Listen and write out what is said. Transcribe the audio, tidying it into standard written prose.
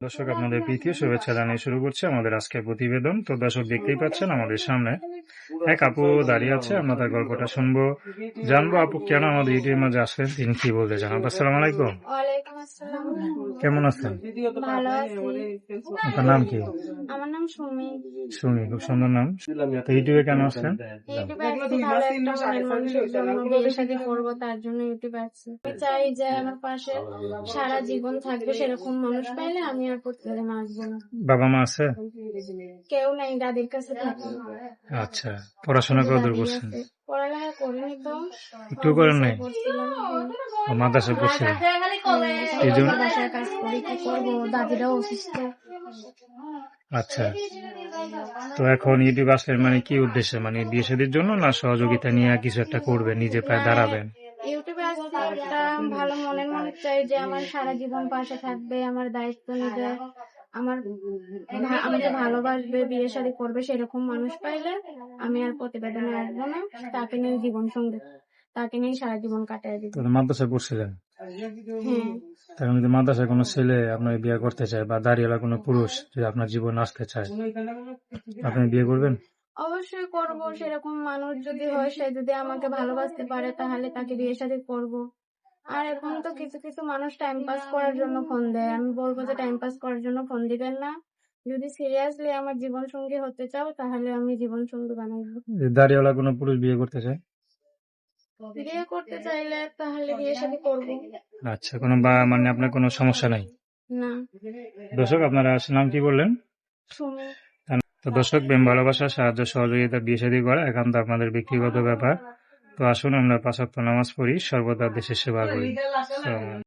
দর্শক, আপনাদের প্রীতি ও শুভেচ্ছা জানিয়ে শুরু করছি আমাদের আজকের প্রতিবেদন। তো দর্শক, দেখতেই পাচ্ছেন আমাদের সামনে এক আপু দাঁড়িয়ে আছে। আমরা তার গল্পটা শুনবো, জানবো আপু কেন আমাদের ইউটিউবের মাঝে আসলেন, তিনি কি বলতে চান। আপু, আসসালামু আলাইকুম। ওয়ালাইকুম আসসালাম। কেমন আছেন? ভালো আছি। আপনার নাম কি? আমার নাম সুমি। সুমি, খুব সুন্দর নাম। তো ইউটিউবে কেন আসলেন? ইউটিউবে আসছি ভালো একটা মনের মানুষের জন্য, বিয়ে শাদী করবো তার জন্য ইউটিউবে আসছি। আমি চাই যে আমার পাশে সারা জীবন থাকবে সেরকম মানুষ পাইলে আমি আর প্রতিদিন আসবো না। বাবা মা আছে? কেউ নাই, দাদির কাছে থাকি। আচ্ছা, পড়াশোনা কতদূর করছেন? পড়ালেখা করিনি তো, একটু করেন নাই? করছিলাম। মাদ্রাসায় পড়ছিলেন? এই জন্য বাসায় কাজ করি, কি করবো, দাদিরাও অসুস্থ। আচ্ছা, তো এখন ইউটিউব আসলেন মানে কি উদ্দেশ্যে, মানে বিয়ে শাদীর জন্য না সহযোগিতা নিয়ে কিছু একটা করবেন, নিজে পায়ে দাঁড়াবেন? ইউটিউবে আসছি একটা ভালো মনের মানুষ চাই যে আমার সারা জীবন পাশে থাকবে, আমার দায়িত্ব নিবে, আমাকে ভালোবাসবে, বিয়ে শাদী করবে সেরকম মানুষ পাইলে আমি আর প্রতিবেদনে আসবো না। তাকে নিয়ে জীবন সঙ্গী, তাকে নিয়ে সারা জীবন কাটাই দিব। তো মাদ্রাসায় পড়ছিলেন? হ্যাঁ। তখন যদি মাদ্রাসায় কোনো ছেলে আপনার বিয়ে করতে চায় বা দাঁড়িয়েলা কোনো পুরুষ যদি আপনার জীবন আসতে চায়, আপনি বিয়ে করবেন? অবশ্যই করব। সেরকম মানুষ যদি হয়, সে যদি আমাকে ভালোবাসতে পারে তাহলে তাকে বিয়ে শাদী করব। আর এখন তো কিছু কিছু মানুষ টাইম পাস করার জন্য ফোন দেয়, আমি বলবো যে টাইম পাস করার জন্য ফোন দিবেন না। যদি সিরিয়াসলি আমার জীবন সঙ্গী হতে চাও তাহলে আমি জীবন সঙ্গী বানাইবো। দাঁড়িয়েলা কোনো পুরুষ বিয়ে করতে চায়? বিয়ে করতে চাইলে তাহলে বিয়ে শাদী করবো। আচ্ছা, কোনো মানে আপনার কোনো সমস্যা নাই? না। দর্শক, আপনারা নাম কি বললেন? সুমি। তো দর্শক, প্রেম ভালোবাসা সাহায্য সহযোগিতা বিয়ে শাদী করা একান্ত আপনাদের ব্যক্তিগত ব্যাপার। তো আসুন আমরা 5 ওয়াক্ত নামাজ পড়ি, সর্বদা দেশের সেবা করি।